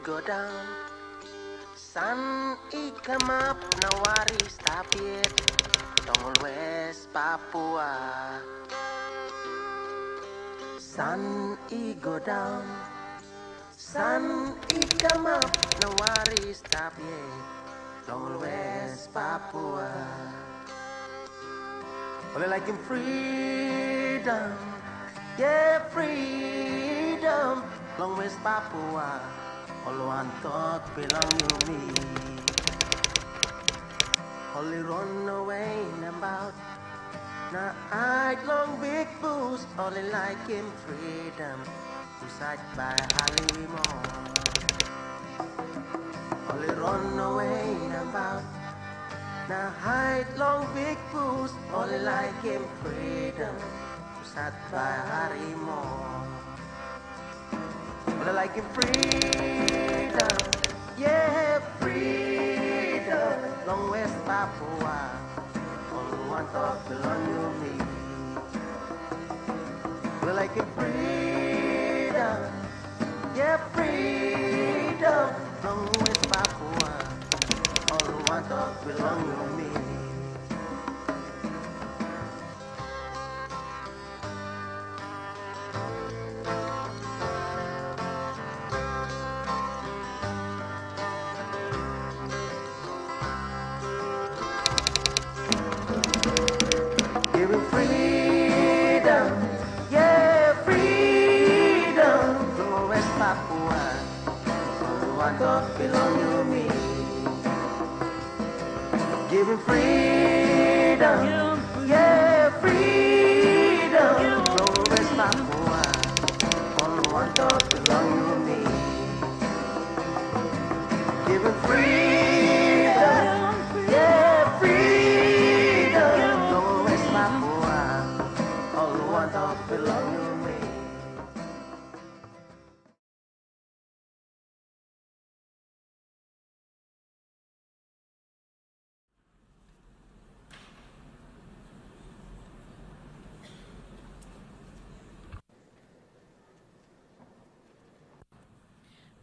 go down, sun come up, nawari stapit, tongol West Papua. Sun go down, sun come up, nawari stapit, tongol West Papua. Well, like in freedom, yeah, freedom, long West Papua. All one thought belong to me. Only run away about. Now I long big boost, only like in freedom, to sight by Halimon. Only run away about. Now hide long big boost, only like in freedom, to sight by Halimon. Only like in freedom, yeah, freedom, long West Papua. All one thought belong to me. Only like in freedom, yeah, freedom, long West Papua. All one thought belong to me. Giving freedom, yeah, freedom, from West Papua. All one thought belong to me. Giving freedom, yeah, freedom, from West Papua. All one thought belong to me. Giving freedom, yeah, freedom, from West Papua. All one thought belong to me.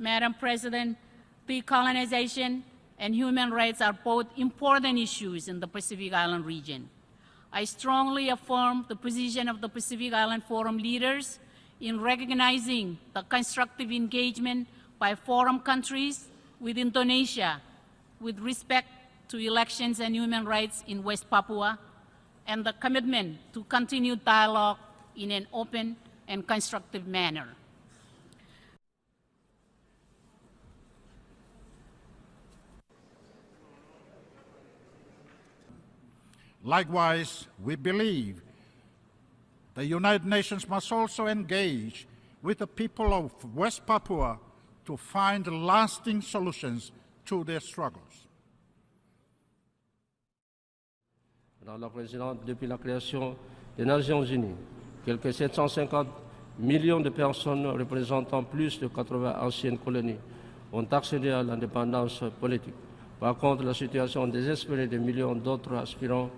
Madam President, decolonization and human rights are both important issues in the Pacific Island region. I strongly affirm the position of the Pacific Island Forum leaders in recognizing the constructive engagement by Forum countries with Indonesia with respect to elections and human rights in West Papua, and the commitment to continue dialogue in an open and constructive manner. Likewise, we believe the United Nations must also engage with the people of West Papua to find lasting solutions to their struggles. Madame la Présidente, depuis la création des Nations Unies, quelques 750 millions de personnes représentant plus de 80 anciennes colonies ont accédé à l'indépendance politique. Par contre, la situation désespérée de millions d'autres aspirants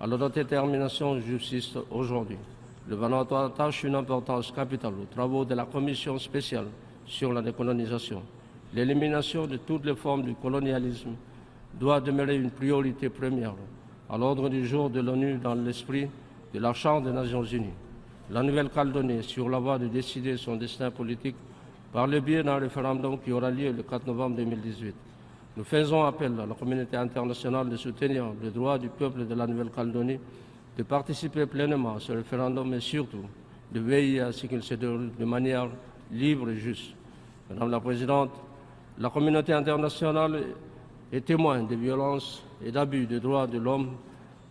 à l'autodétermination subsiste aujourd'hui. Le Vanuatu attache une importance capitale aux travaux de la Commission spéciale sur la décolonisation. L'élimination de toutes les formes du colonialisme doit demeurer une priorité première à l'ordre du jour de l'ONU dans l'esprit de la Charte des Nations Unies. La Nouvelle-Calédonie est sur la voie de décider son destin politique par le biais d'un référendum qui aura lieu le 4 novembre 2018. Nous faisons appel à la communauté internationale de soutenir le droit du peuple de la Nouvelle-Calédonie de participer pleinement à ce référendum et surtout de veiller à ce qu'il se déroule de manière libre et juste. Madame la Présidente, la communauté internationale est témoin de violences et d'abus des droits de l'homme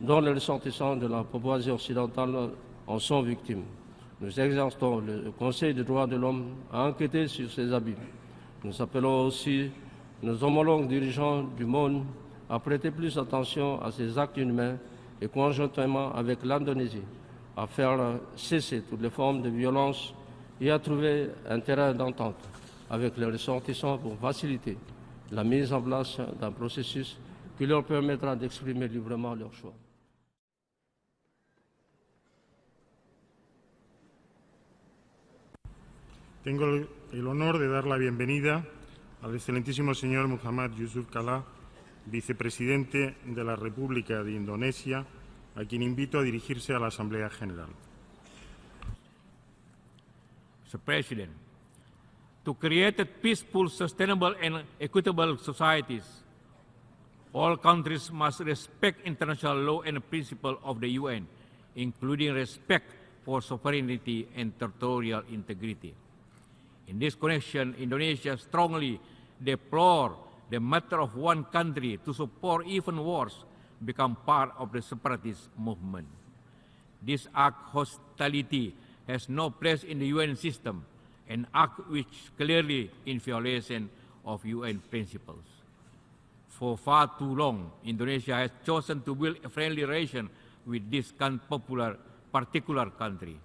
dont les ressortissants de la Papouasie occidentale en sont victimes. Nous exhortons le Conseil des droits de l'homme à enquêter sur ces abus. Nous appelons aussi nos homologues dirigeants du monde à prêter plus attention à ces actes inhumains et conjointement avec l'Indonésie, à faire cesser toutes les formes de violence et à trouver un terrain d'entente avec les ressortissants pour faciliter la mise en place d'un processus qui leur permettra d'exprimer librement leur choix. Tengo el honor de dar la bienvenida al excelentísimo señor Muhammad Yusuf Kala, vicepresidente de la República de Indonesia, a quien invito a dirigirse a la Asamblea General. Mr. President, to create peaceful, sustainable, and equitable societies, all countries must respect international law and principles of the UN, including respect for sovereignty and territorial integrity. In this connection, Indonesia strongly deplores the matter of one country to support even worse become part of the separatist movement. This act of hostility has no place in the UN system, an act which clearly in violation of UN principles. For far too long, Indonesia has chosen to build a friendly relation with this particular country,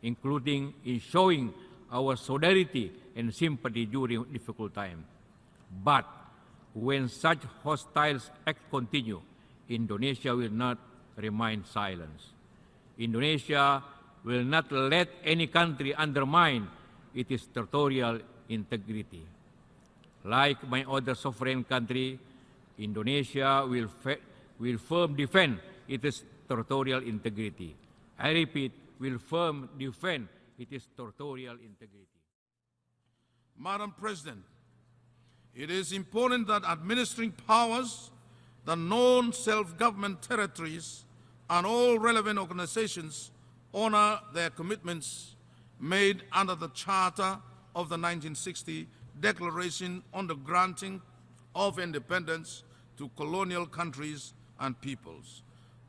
including in showing our solidarity and sympathy during difficult times. But when such hostile acts continue, Indonesia will not remain silent. Indonesia will not let any country undermine its territorial integrity. Like my other sovereign country, Indonesia will firm defend its territorial integrity. I repeat, will firm defend its territorial integrity. Madam President, it is important that administering powers, the non-self-government territories, and all relevant organizations honor their commitments made under the Charter of the 1960 Declaration on the Granting of Independence to colonial countries and peoples.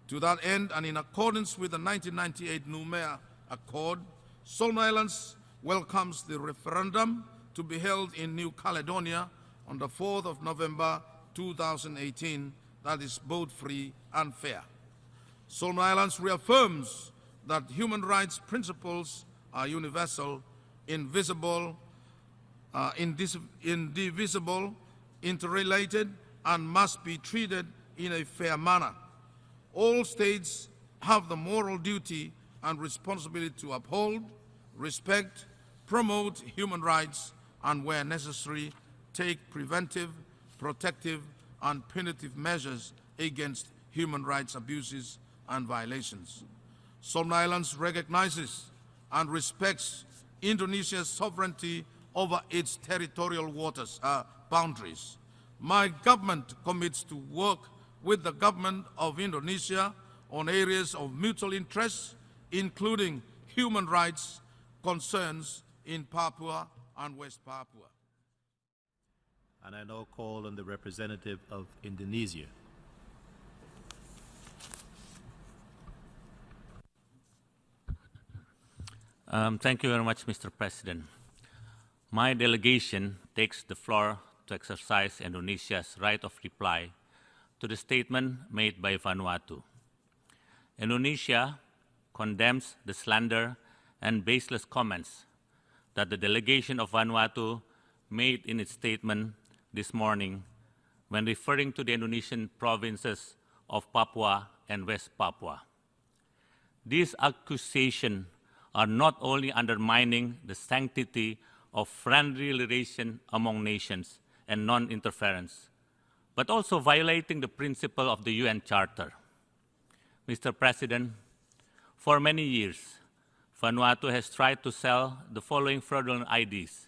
To that end, and in accordance with the 1998 Noumea Accord, Solomon Islands welcomes the referendum to be held in New Caledonia on the 4th of November 2018 that is both free and fair. Solomon Islands reaffirms that human rights principles are universal, indivisible, interrelated, and must be treated in a fair manner. All states have the moral duty and responsibility to uphold, respect, promote human rights, and where necessary, take preventive, protective, and punitive measures against human rights abuses and violations. Solomon Islands recognizes and respects Indonesia's sovereignty over its territorial waters, boundaries. My government commits to work with the government of Indonesia on areas of mutual interest, including human rights concerns in Papua and West Papua. And I now call on the representative of Indonesia. Thank you very much, Mr. President. My delegation takes the floor to exercise Indonesia's right of reply to the statement made by Vanuatu. Indonesia condemns the slander and baseless comments that the delegation of Vanuatu made in its statement this morning when referring to the Indonesian provinces of Papua and West Papua. These accusations are not only undermining the sanctity of friendly relation among nations and non-interference, but also violating the principle of the UN Charter. Mr. President, for many years, Vanuatu has tried to sell the following fraudulent ideas: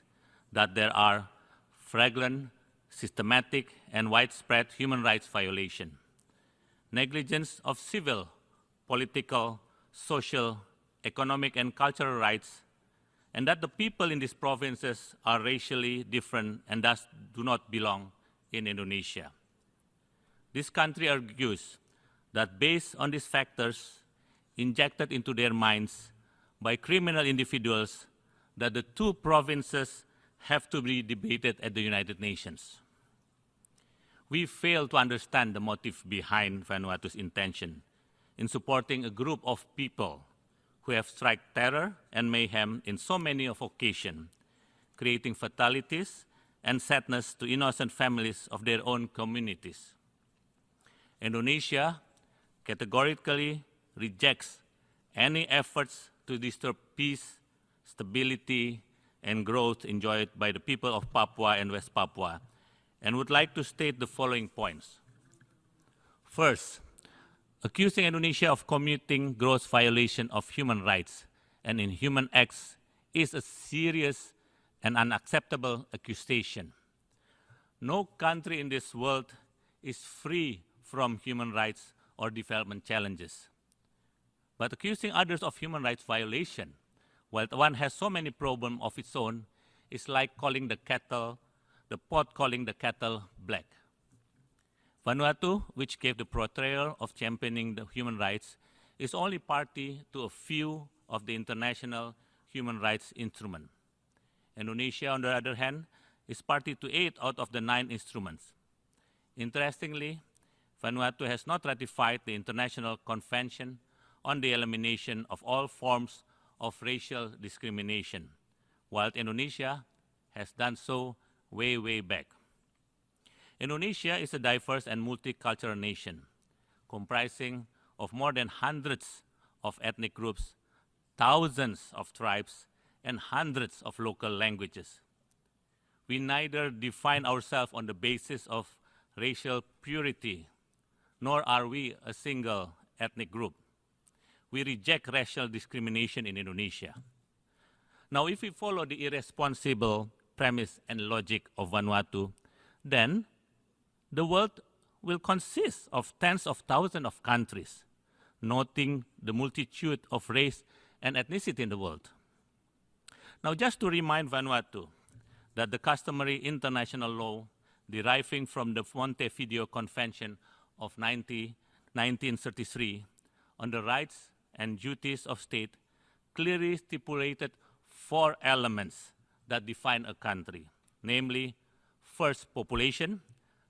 that there are flagrant, systematic, and widespread human rights violations, negligence of civil, political, social, economic, and cultural rights, and that the people in these provinces are racially different and thus do not belong in Indonesia. This country argues that based on these factors injected into their minds by criminal individuals, that the two provinces have to be debated at the United Nations. We fail to understand the motive behind Vanuatu's intention in supporting a group of people who have struck terror and mayhem in so many occasions, creating fatalities and sadness to innocent families of their own communities. Indonesia categorically rejects any efforts to disturb peace, stability, and growth enjoyed by the people of Papua and West Papua and would like to state the following points. First, accusing Indonesia of committing gross violation of human rights and inhuman acts is a serious and unacceptable accusation. No country in this world is free from human rights or development challenges. But accusing others of human rights violation, while one has so many problems of its own, is like calling the pot calling the kettle black. Vanuatu, which gave the portrayal of championing the human rights, is only party to a few of the international human rights instruments. Indonesia, on the other hand, is party to 8 out of the 9 instruments. Interestingly, Vanuatu has not ratified the International Convention on the Elimination of All Forms of Racial Discrimination, while Indonesia has done so way, way back. Indonesia is a diverse and multicultural nation, comprising of more than hundreds of ethnic groups, thousands of tribes, and hundreds of local languages. We neither define ourselves on the basis of racial purity, nor are we a single ethnic group. We reject racial discrimination in Indonesia. Now, if we follow the irresponsible premise and logic of Vanuatu, then the world will consist of tens of thousands of countries, noting the multitude of race and ethnicity in the world. Now, just to remind Vanuatu that the customary international law deriving from the Montevideo Convention of 1933 on the rights and duties of state clearly stipulated 4 elements that define a country, namely, first, population,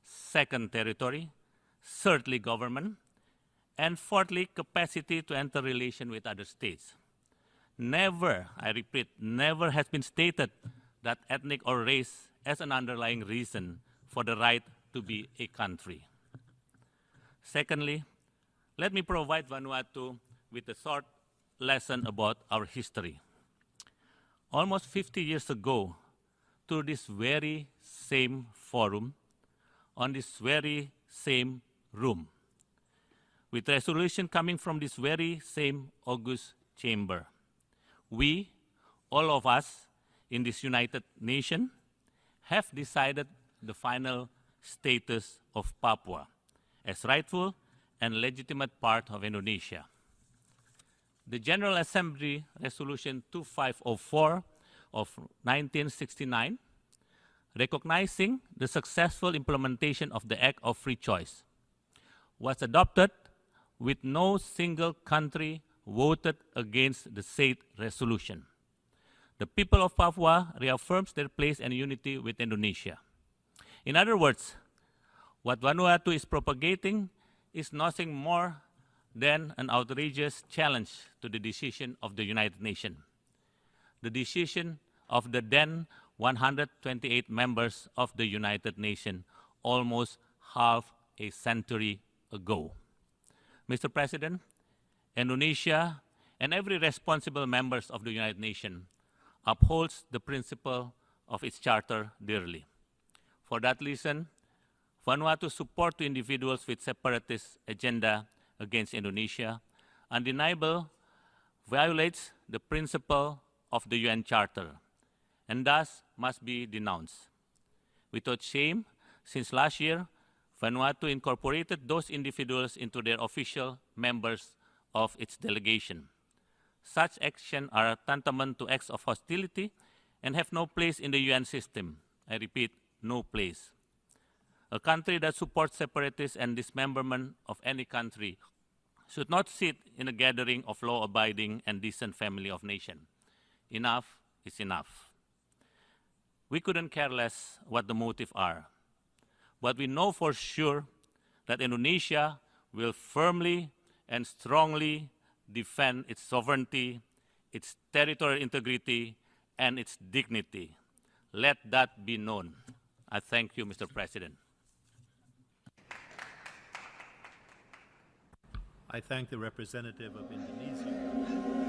second, territory, thirdly, government, and fourthly, capacity to enter relation with other states. Never, I repeat, never has been stated that ethnic or race as an underlying reason for the right to be a country. Secondly, let me provide Vanuatu with a short lesson about our history. Almost 50 years ago, through this very same forum, on this very same room, with resolution coming from this very same august chamber, we, all of us in this United Nation, have decided the final status of Papua as rightful and legitimate part of Indonesia. The General Assembly Resolution 2504 of 1969, recognizing the successful implementation of the Act of Free Choice, was adopted with no single country voted against the said resolution. The people of Papua reaffirms their place and unity with Indonesia. In other words, what Vanuatu is propagating is nothing more than an outrageous challenge to the decision of the United Nations, the decision of the then 128 members of the United Nations almost half a century ago. Mr. President, Indonesia and every responsible member of the United Nations upholds the principle of its charter dearly. For that reason, Vanuatu's support to individuals with separatist agenda against Indonesia undeniably violates the principle of the UN Charter and thus must be denounced. Without shame, since last year, Vanuatu incorporated those individuals into their official members of its delegation. Such actions are tantamount to acts of hostility and have no place in the UN system. I repeat, no place. A country that supports separatists and dismemberment of any country should not sit in a gathering of law-abiding and decent family of nations. Enough is enough. We couldn't care less what the motives are, but we know for sure that Indonesia will firmly and strongly defend its sovereignty, its territorial integrity, and its dignity. Let that be known. I thank you, Mr. President. I thank the representative of Indonesia.